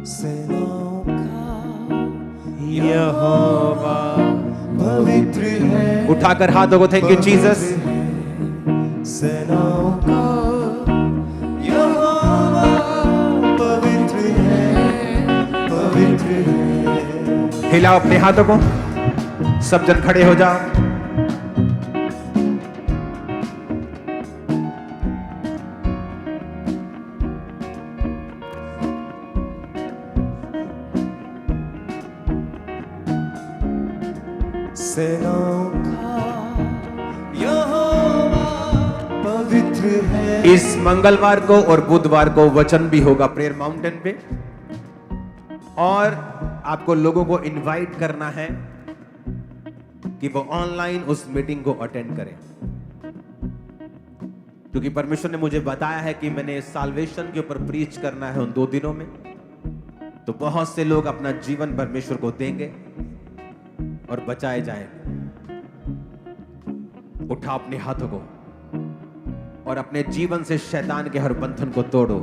सेनाओं का यहोवा पवित्र है। उठाकर हाथों को थैंक यू जीसस। सेनाओं का यहोवा पवित्र है, पवित्र है। हिलाओ अपने हाथों को, सब जन खड़े हो जाओ। सेनाओं का यहोवा पवित्र है। इस मंगलवार को और बुधवार को वचन भी होगा प्रेयर माउंटेन पे, और आपको लोगों को इनवाइट करना है कि वो ऑनलाइन उस मीटिंग को अटेंड करें, क्योंकि परमेश्वर ने मुझे बताया है कि मैंने साल्वेशन के ऊपर प्रीच करना है उन 2 दिनों में। तो बहुत से लोग अपना जीवन परमेश्वर को देंगे और बचाए जाएंगे। उठा अपने हाथों को और अपने जीवन से शैतान के हर बंधन को तोड़ो,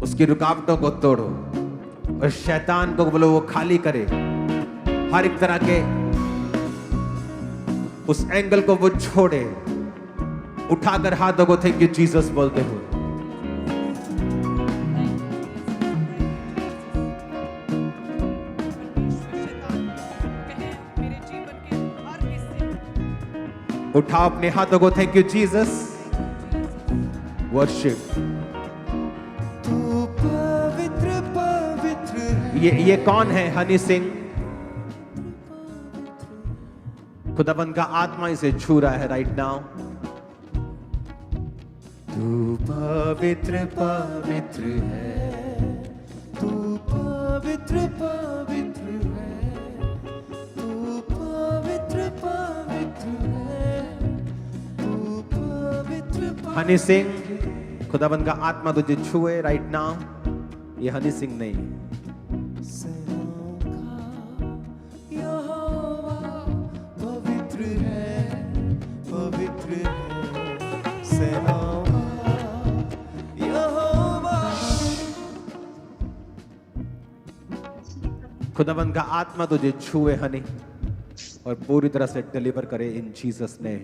उसकी रुकावटों को तोड़ो, और शैतान को बोलो वो खाली करे, हर एक तरह के उस एंगल को वो छोड़े। उठाकर हाथों को थैंक यू जीसस बोलते हुए उठाओ अपने हाथों को, थैंक यू जीसस। वर्शिप। तू पवित्र पवित्र है। ये कौन है? हनी सिंह। खुदाबंद का आत्मा इसे छू रहा है राइट नाउ। तू पवित्र पवित्र है, तू पवित्र पवित्र है, तू पवित्र पवित्र है, तू पवित्र पवित्र। हनी सिंह, खुदाबंद का आत्मा तुझे छुए राइट नाउ। ये हनी सिंह नहीं, सेनाओं का यहोवा पवित्र है, पवित्र है। सेनाओं का यहोवा। खुदाबंद का आत्मा तुझे छुए हनी, और पूरी तरह से डिलीवर करे इन जीसस ने।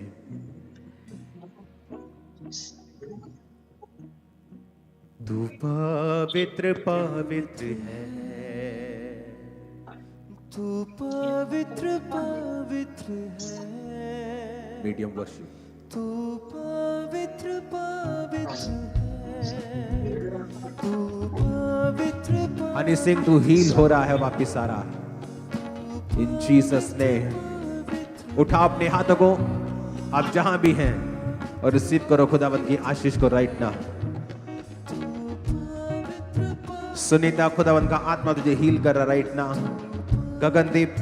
तू पवित्र पवित्र है, तू पवित्र पवित्र है, मीडियम वर्शिप। तू पवित्र पवित्र है, तू पवित्र पवित्र। हनी सिंह तू हील हो रहा है वापिस आ रहा है इन जीसस ने। उठा अपने हाथों को, आप जहां भी हैं, और रिसीव करो खुदावंद की आशीष को राइट ना। सुनीता, खुदावंद का आत्मा तुझे हील कर रहा राइट ना। गगनदीप,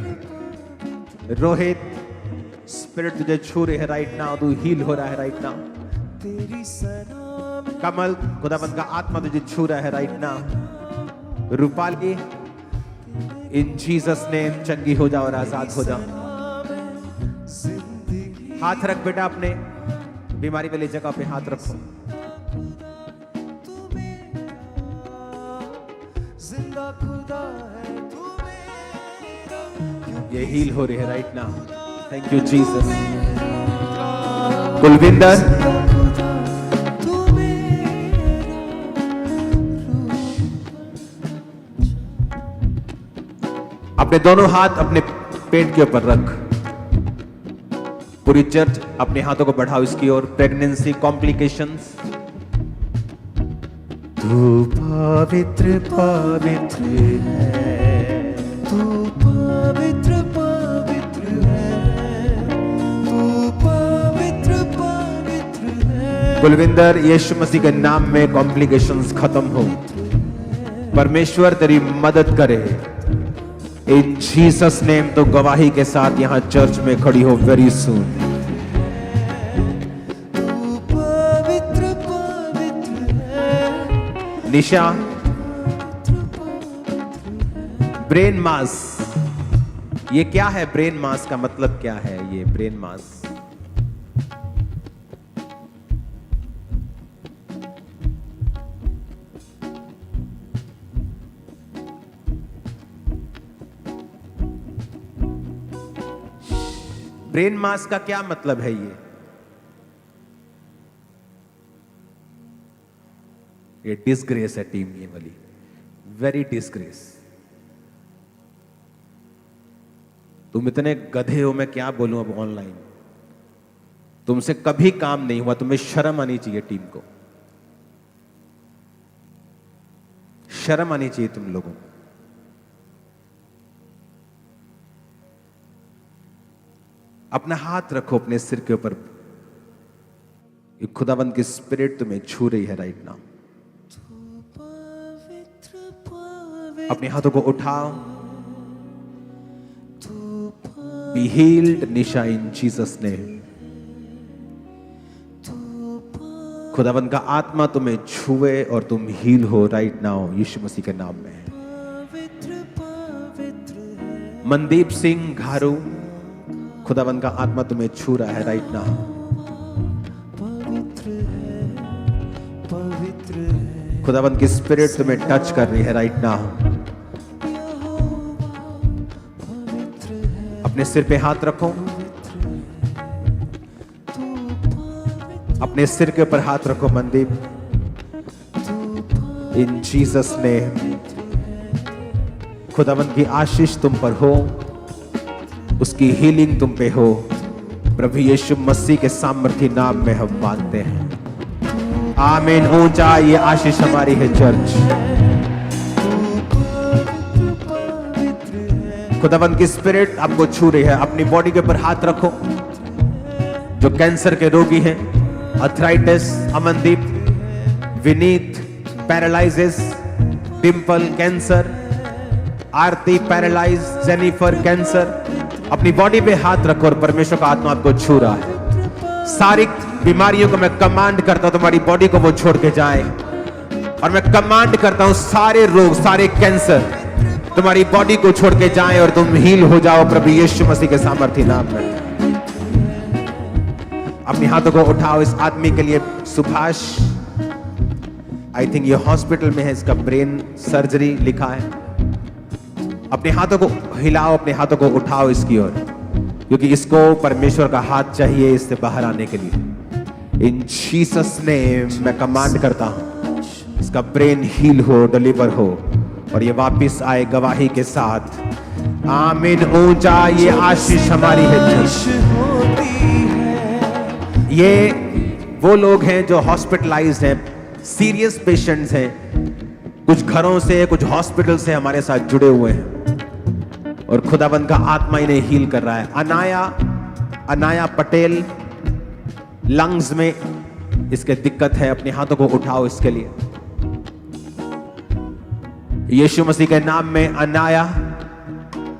रोहित, स्पिरिट तुझे छू रहे है राइट ना, तू हील हो रहा है राइट ना। तेरी सना में कमल, खुदावंद का आत्मा तुझे छू रहा है राइट ना। रूपाली, इन जीसस ने चंगी हो जाओ और आजाद हो जाओ। जिंदगी हाथ रख बेटा, अपने बीमारी वाली जगह पे हाथ रखो। तू मेरा जिंदा खुदा है, तू मेरा। ये हील हो रही है right now. Thank you Jesus. Kulvinder, तू मेरा। अपने दोनों हाथ अपने पेट के ऊपर रख। पूरी चर्च अपने हाथों को बढ़ाओ इसकी ओर। Pregnancy complications. तू पवित्र पवित्र है, तू पवित्र पवित्र है, तू पवित्र पवित्र है। कुलविंदर, यीशु मसीह के नाम में कॉम्प्लिकेशंस खत्म हो। परमेश्वर तेरी मदद करे इन जीसस नेम। तो गवाही के साथ यहां चर्च में खड़ी हो वेरी सून। तू पवित्र पवित्र है। निशा, ब्रेन मास, ये क्या है? ब्रेन मास का मतलब क्या है? ये ब्रेन मास ब्रेन मास का क्या मतलब है? ये डिसग्रेस है टीम, ये वाली वेरी डिसग्रेस। तुम इतने गधे हो, मैं क्या बोलूं अब ऑनलाइन। तुमसे कभी काम नहीं हुआ, तुम्हें शर्म आनी चाहिए। टीम को शर्म आनी चाहिए तुम लोगों को। अपना हाथ रखो अपने सिर के ऊपर। खुदावंद की स्पिरिट तुम्हें छू रही है राइट नाउ। अपने हाथों को उठाओ। Be healed Nisha in Jesus name. खुदावंद का आत्मा तुम्हें छुए और तुम हील हो राइट नाउ यीशु मसीह के नाम में। मनदीप सिंह घारू, खुदावंद का आत्मा तुम्हें छू रहा है राइट नाउ। खुदावंद की स्पिरिट तुम्हें टच कर रही है राइट नाउ। अपने सिर पे हाथ रखो। अपने सिर के ऊपर हाथ रखो मनदीप। इन जीसस नेम खुदावंद की आशीष तुम पर हो, उसकी हीलिंग तुम पे हो। प्रभु यीशु मसीह के सामर्थी नाम में हम मांगते हैं, आमीन। ऊंचा ये आशीष हमारी है चर्च। खुदावंद की स्पिरिट आपको छू रही है। अपनी बॉडी के ऊपर हाथ रखो। जो कैंसर के रोगी हैं, arthritis, Amandeep, Vineet, paralysis, Dimple cancer, Aarti paralyse, Jennifer cancer, अपनी बॉडी पे हाथ रखो और परमेश्वर का आत्मा आपको छू रहा है। सारी बीमारियों को मैं कमांड करता हूं तुम्हारी बॉडी को वो छोड़ के जाए। और मैं कमांड करता हूं सारे रोग, सारे कैंसर तुम्हारी बॉडी को छोड़ के जाएं और तुम हील हो जाओ प्रभु यीशु मसीह के सामर्थी नाम में। अपने हाथों को उठाओ। इस आदमी के लिए सुभाष, आई थिंक ये हॉस्पिटल में है, इसका ब्रेन सर्जरी लिखा है। अपने हाथों को हिलाओ, अपने हाथों को उठाओ इसकी ओर, क्योंकि इसको परमेश्वर का हाथ चाहिए इससे बाहर आने के लिए। इन जीसस नेम मैं कमांड करता हूं इसका ब्रेन हील हो, डिलीवर हो और ये वापस आए गवाही के साथ। आमीन। ऊंचा ये आशीष हमारी है। ये वो लोग हैं जो हॉस्पिटलाइज्ड हैं, सीरियस पेशेंट्स हैं, कुछ घरों से, कुछ हॉस्पिटल से हमारे साथ जुड़े हुए हैं और खुदाबंद का आत्मा इन्हें हील कर रहा है। अनाया पटेल, लंग्स में इसके दिक्कत है। अपने हाथों को उठाओ इसके लिए। यीशु मसीह के नाम में अनाया,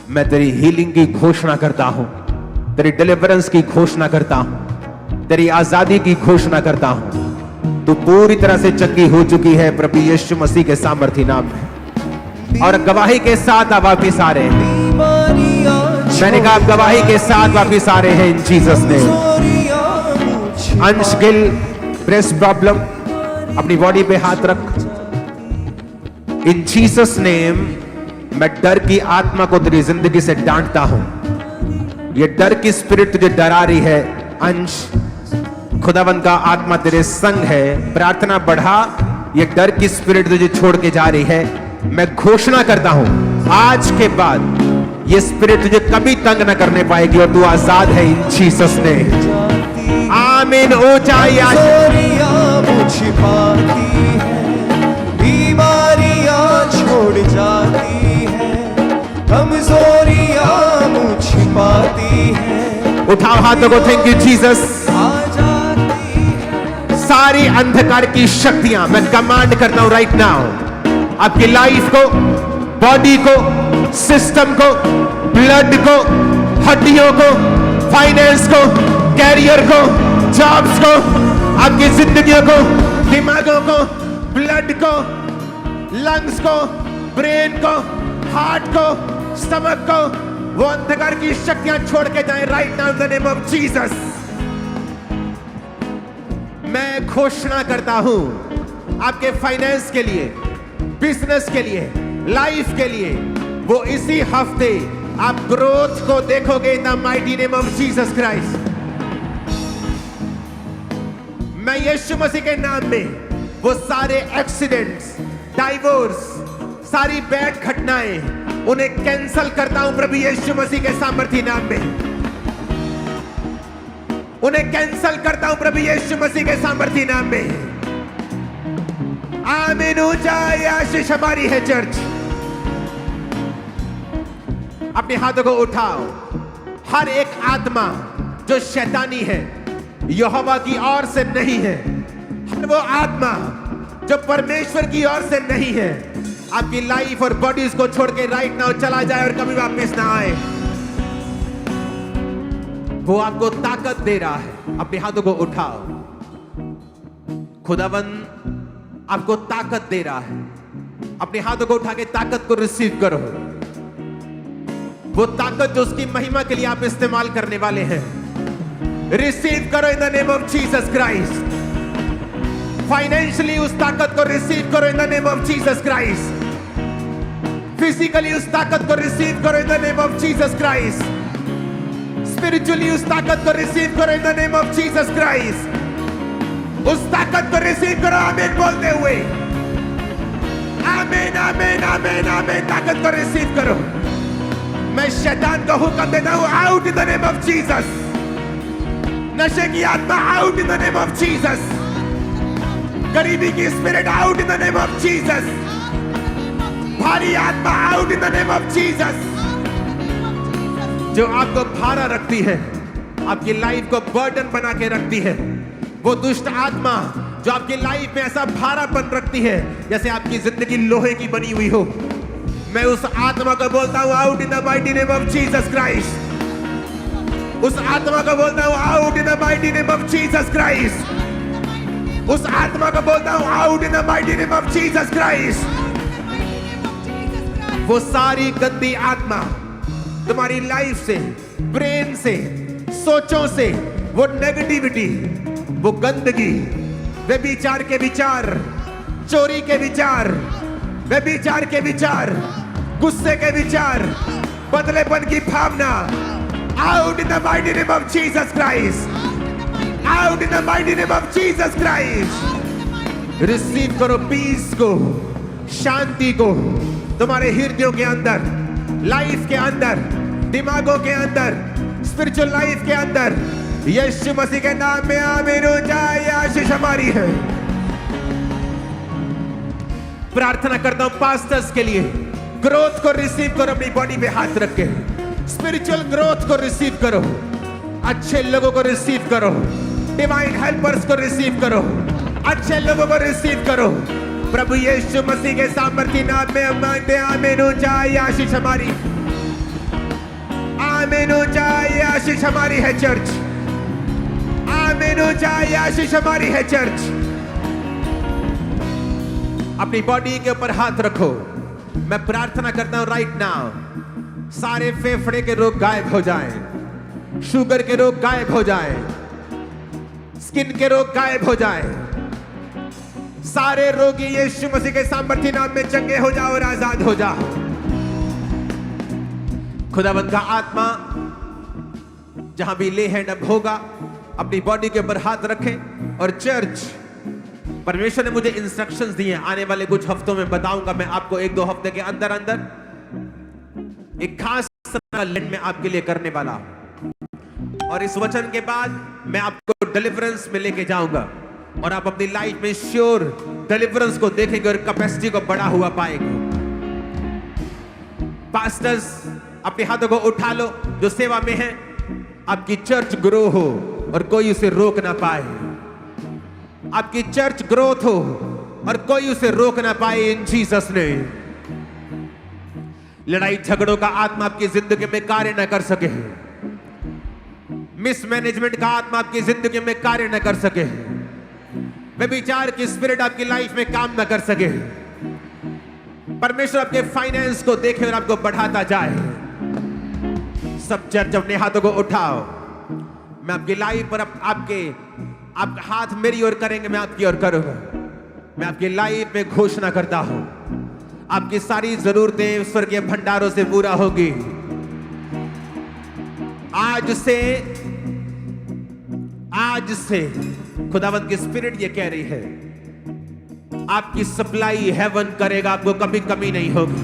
मैं तेरी हीलिंग की घोषणा करता हूं, तेरी डिलीवरेंस की घोषणा करता हूं, तेरी आजादी की घोषणा करता हूं। तू पूरी तरह से चंगी हो चुकी है प्रभु यीशु मसीह के सामर्थी नाम में। और गवाही के साथ आप वापिस आ रहे हैं। मैंने कहा आप गवाही के साथ वापिस आ रहे हैं इन जीसस ने। अंश गिल, ब्रेस्ट प्रॉब्लम, अपनी बॉडी पे हाथ रख। इन जीसस नेम मैं डर की आत्मा को तेरी जिंदगी से डांटता हूं। ये डर की स्पिरिट तुझे डरा रही है। अंश, खुदावंद का आत्मा तेरे संग है। प्रार्थना बढ़ा। ये डर की स्पिरिट तुझे छोड़ के जा रही है। मैं घोषणा करता हूं आज के बाद ये स्पिरिट तुझे कभी तंग न करने पाएगी और तू आजाद है इन जीसस ने। आमीन। ऊंचाई छोड़ जाती है, कमजोरियां मुझ छिपाती है। उठाओ हाथों को। Thank you Jesus. सारी अंधकार की शक्तियां मैं कमांड करता हूं राइट नाउ, आपकी लाइफ को, बॉडी को, सिस्टम को, ब्लड को, हड्डियों को, फाइनेंस को, कैरियर को, जॉब्स को, आपकी जिंदगियों को, दिमागों को, ब्लड को, लंग्स को, ब्रेन को, हार्ट को, स्टमक को, वो अंधकार की शक्तियां छोड़ के जाएं right now in the name of Jesus. मैं घोषणा करता हूं आपके फाइनेंस के लिए, बिजनेस के लिए, लाइफ के लिए, वो इसी हफ्ते आप ग्रोथ को देखोगे इन the mighty name of Jesus Christ. मैं यीशु मसीह के नाम में वो सारे एक्सीडेंट्स, डाइवोर्स, सारी बैड घटनाएं उन्हें कैंसल करता हूं प्रभु यीशु मसीह के सामर्थी नाम में। उन्हें कैंसल करता हूं प्रभु यीशु मसीह के सामर्थी नाम में। आमीन हो जाए। आशीष हमारी है चर्च। अपने हाथों को उठाओ। हर एक आत्मा जो शैतानी है, यहोवा की ओर से नहीं है, हर वो आत्मा जो परमेश्वर की ओर से नहीं है, आपकी लाइफ और बॉडीज को छोड़ के राइट नाउ चला जाए और कभी वापस ना आए। वो आपको ताकत दे रहा है। अपने हाथों को उठाओ। खुदावंद आपको ताकत दे रहा है। अपने हाथों को उठा के ताकत को रिसीव करो। वो ताकत जो उसकी महिमा के लिए आप इस्तेमाल करने वाले हैं, रिसीव करो in the name of Jesus Christ. Financially उस ताकत को रिसीव करो in the name of Jesus Christ. Physically उस ताकत को रिसीव करो in the name of Jesus Christ. Spiritually उस ताकत को रिसीव करो in the name of Jesus Christ. उस ताकत को रिसीव करो आमीन बोलते हुए। आमीन आमीन आमीन आमीन। ताकत को रिसीव करो। मैं शैतान को हुक्म देता हूं, out in the name of Jesus. नशे की आत्मा out in the name of Jesus. गरीबी की spirit out in the name of Jesus. भारी आत्मा out in the name of Jesus. जो आपको भारा रखती है, आपकी लाइफ को बर्डन बना के रखती है, वो दुष्ट आत्मा जो आपकी लाइफ में ऐसा भारापन रखती है जैसे आपकी जिंदगी लोहे की बनी हुई हो, मैं उस आत्मा को बोलता हूं out in the mighty name of Jesus Christ. उस आत्मा को बोलता हूं out in the mighty name of Jesus Christ. उस आत्मा को बोलता हूं out in the mighty name of Jesus Christ. वो सारी गंदी आत्मा तुम्हारी लाइफ से, ब्रेन से, सोचों से, वो नेगेटिविटी, वो गंदगी, व्यभिचार के विचार, चोरी के विचार, व्यभिचार के विचार, गुस्से के विचार, बदलेपन की भावना, out in the mighty name of Jesus Christ. Out in the mighty name of Jesus Christ. Receive करो पीस को, शांति को तुम्हारे हृदयों के अंदर, लाइफ के अंदर, दिमागों के अंदर, स्पिरिचुअल लाइफ के अंदर। यीशु मसीह के नाम में आमीन हो जाए। आशीष हमारी है। प्रार्थना करता हूं पास्टर्स के लिए, ग्रोथ को रिसीव करो। अपनी बॉडी पे हाथ रख के स्पिरिचुअल ग्रोथ को रिसीव करो। अच्छे लोगों को रिसीव करो। डिवाइन हेल्पर्स को रिसीव करो। अच्छे लोगों को रिसीव करो। प्रभु यीशु मसीह के सामर्थी नाम में हम मांगते हैं। आमीन हो जाए। आशीष हमारी। आमीन हो जाए। आशीष हमारी है चर्च। आमीन हो जाए। आशीष हमारी है चर्च। अपनी बॉडी के ऊपर हाथ रखो। मैं प्रार्थना करता हूं राइट नाउ, सारे फेफड़े के रोग गायब हो जाएं, शुगर के रोग गायब हो जाएं, स्किन के रोग गायब हो जाएं। सारे रोगी यीशु मसीह के सामर्थी नाम में चंगे हो जाओ और आजाद हो जाओ। खुदावंद का आत्मा जहां भी ले हैंड अप होगा, अपनी बॉडी के ऊपर हाथ रखें। और चर्च, परमेश्वर ने मुझे इंस्ट्रक्शंस दिए हैं, आने वाले कुछ हफ्तों में बताऊंगा मैं आपको। 1-2 हफ्ते के अंदर अंदर एक खास लैंड में आपके लिए करने वाला हूं। और इस वचन के बाद मैं आपको डिलीवरेंस में लेके जाऊंगा और आप अपनी लाइफ में श्योर डिलीवरेंस को देखेंगे और कैपेसिटी को बढ़ा हुआ पाएंगे। पास्टर्स अपने हाथों को उठा लो जो सेवा में है। आपकी चर्च ग्रो हो और कोई उसे रोक ना पाए। आपकी चर्च ग्रोथ हो और कोई उसे रोक ना पाए इन जीसस नेम। लड़ाई झगड़ों का आत्मा आपकी जिंदगी में कार्य न कर सके। मिसमैनेजमेंट का आत्मा आपकी जिंदगी में कार्य न कर सके। व्यभिचार की स्पिरिट आपकी लाइफ में काम न कर सके। परमेश्वर आपके फाइनेंस को देखे और आपको बढ़ाता जाए। सब चर्च अपने हाथों को उठाओ। मैं आपकी लाइफ पर आप हाथ मेरी ओर करेंगे, मैं आपकी ओर करूंगा। मैं आपकी लाइफ में घोषणा करता हूं, आपकी सारी जरूरतें स्वर्गीय भंडारों से पूरा होगी। आज से खुदावंत की स्पिरिट ये कह रही है, आपकी सप्लाई हेवन करेगा, आपको कभी कमी नहीं होगी।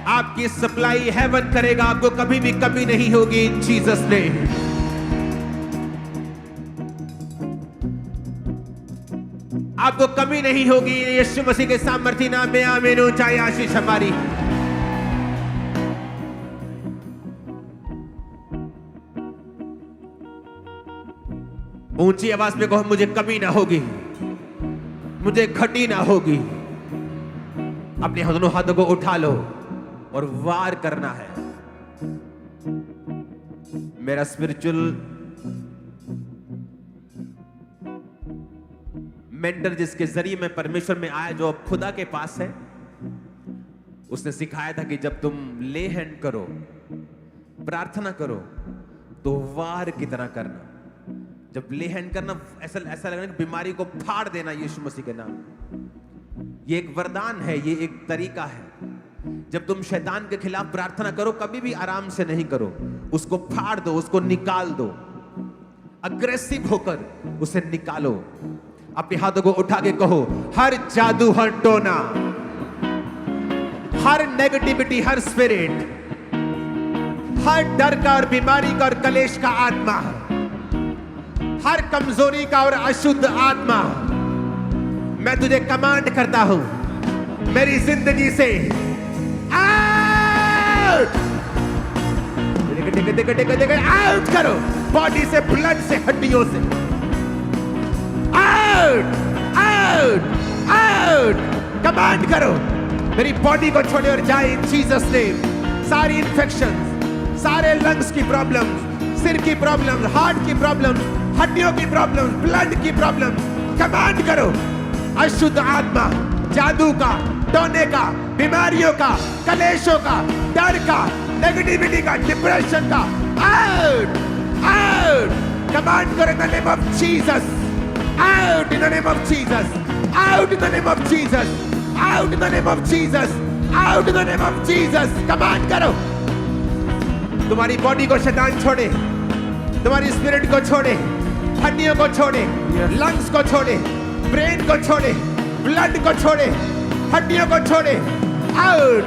आपकी सप्लाई हेवन करेगा, आपको कभी भी कमी नहीं होगी इन जीसस नेम। आपको कमी नहीं होगी यीशु मसीह के सामर्थी नाम में। आमीन। ऊंचाई आशीष हमारी। ऊंची आवाज में कहो, मुझे कमी ना होगी, मुझे घटी ना होगी। अपने दोनों हाथों को उठा लो और वार करना है। मेरा स्पिरिचुअल मेंटर जिसके जरिए मैं परमेश्वर में आया, जो अब खुदा के पास है, उसने सिखाया था कि जब तुम ले हैंड करो, प्रार्थना करो, तो वार की तरह करना। जब ले हैंड करना, ऐसा लगना कि बीमारी को फाड़ देना यीशु मसीह के नाम। ये एक वरदान है, ये एक तरीका है। जब तुम शैतान के खिलाफ प्रार्थना करो, कभी भी आराम से नहीं करो, उसको फाड़ दो, उसको निकाल दो, अग्रेसिव होकर उसे निकालो। अपने हाथों को उठा के कहो, हर जादू, हर टोना, हर नेगेटिविटी, हर स्पिरिट, हर डर का और बीमारी का और कलेश का आत्मा, हर कमजोरी का और अशुद्ध आत्मा, मैं तुझे कमांड करता हूं, मेरी जिंदगी से आउट, आउट करो, बॉडी से, ब्लड से, हड्डियों से, आउट, आउट, आउट, कमांड करो, मेरी बॉडी को छोड़े और जाए इन जीसस नेम। सारी इन्फेक्शन, सारे लंग्स की प्रॉब्लम्स, सिर की प्रॉब्लम्स, हार्ट की प्रॉब्लम्स, हड्डियों की प्रॉब्लम्स, ब्लड की प्रॉब्लम्स, कमांड करो। अशुद्ध आत्मा, जादू का, टोने का, बीमारियों का, कलेशों का, डर का, नेगेटिविटी का, डिप्रेशन का, आउट, आउट, कमांड करो in the name of Jesus. Out in the name of Jesus. Out in the name of Jesus. Out in the name of Jesus. Out in the name of Jesus. Command करो। तुम्हारी body को शैतान छोड़े, तुम्हारी spirit को छोड़े, हड्डियों को छोड़े, लंग्स को छोड़े, ब्रेन को छोड़े, ब्लड को छोड़े, हड्डियों को छोड़े। Out,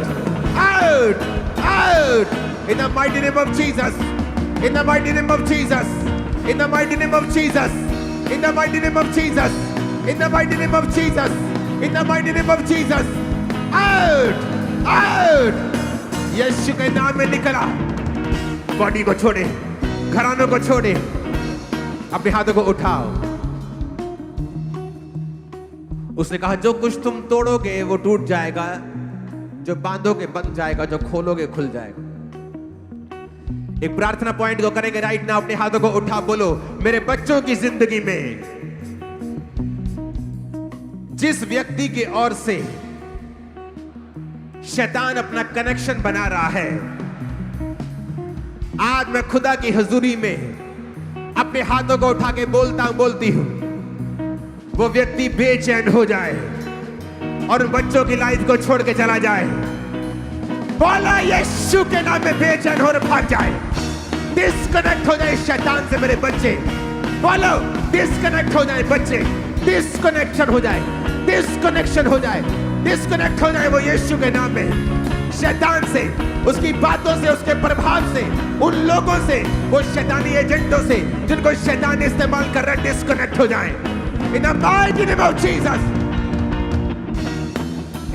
out, out, in the mighty name of Jesus. In the mighty name of Jesus. In the mighty name of Jesus. In the mighty name of Jesus. In the mighty name of Jesus. In the mighty name of Jesus. Out, out. यीशु के नाम में निकला। Body को छोड़े, घरानों को छोड़े, अपने हाथों को उठाओ। उसने कहा, जो कुछ तुम तोड़ोगे वो टूट जाएगा, जो बांधोगे बंध जाएगा, जो खोलोगे खुल जाएगा। एक प्रार्थना पॉइंट को करेंगे राइट नाउ। अपने हाथों को उठा, बोलो, मेरे बच्चों की जिंदगी में जिस व्यक्ति की ओर से शैतान अपना कनेक्शन बना रहा है, आज मैं खुदा की हुजूरी में अपने हाथों को उठा के बोलती हूं, वो व्यक्ति बेचैन हो जाए और बच्चों की लाइफ को छोड़ के चला जाए। बोला, यीशु के नाम में बेचैन हो भाग जाए, डिस्कनेक्ट हो जाए शैतान से मेरे बच्चे। बोलो, डिस्कनेक्ट हो जाए बच्चे, डिस्कनेक्शन हो जाए, डिस्कनेक्शन हो जाए, डिस्कनेक्ट हो जाए वो यीशु के नाम में। शैतान से, उसकी बातों से, उसके प्रभाव से, उन लोगों से, वो शैतानी एजेंटों से जिनको शैतान इस्तेमाल कर रहा है, डिस्कनेक्ट हो जाए। इन the mighty name of Jesus,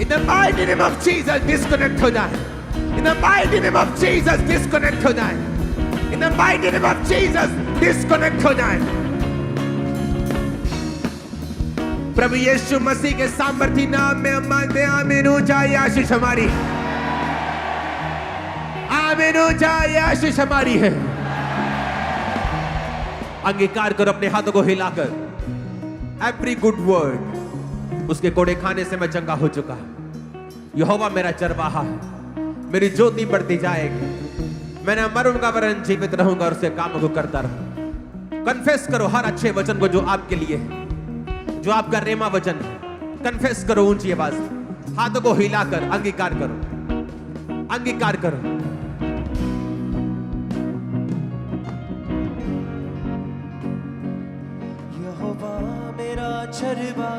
in the mighty name of Jesus, disconnect हो जाए। इन the mighty name of Jesus, disconnect हो जाए। इन the mighty name of Jesus, disconnect हो जाए। प्रभु यीशु मसीह के सामर्थी नाम में हम मांगते हैं, आमीन। ऊंचाई आशीष हमारी, आमीन। ऊंचाई आशीष हमारी है। अंगीकार करो अपने हाथों को हिलाकर, एवरी गुड वर्ड, उसके कोड़े खाने से मैं चंगा हो चुका। यहोवा मेरा चरवाहा है, मेरी ज्योति बढ़ती जाएगी, मैं न मरूंगा वरन जीवित रहूंगा और उसके कामों को करता रहूंगा। कन्फेस करो हर अच्छे वचन को जो आपके लिए है, जो आपका रेमा वचन है, कन्फेस करो ऊंची आवाज, हाथों को हिलाकर अंगीकार करो, अंगीकार करो। छरवा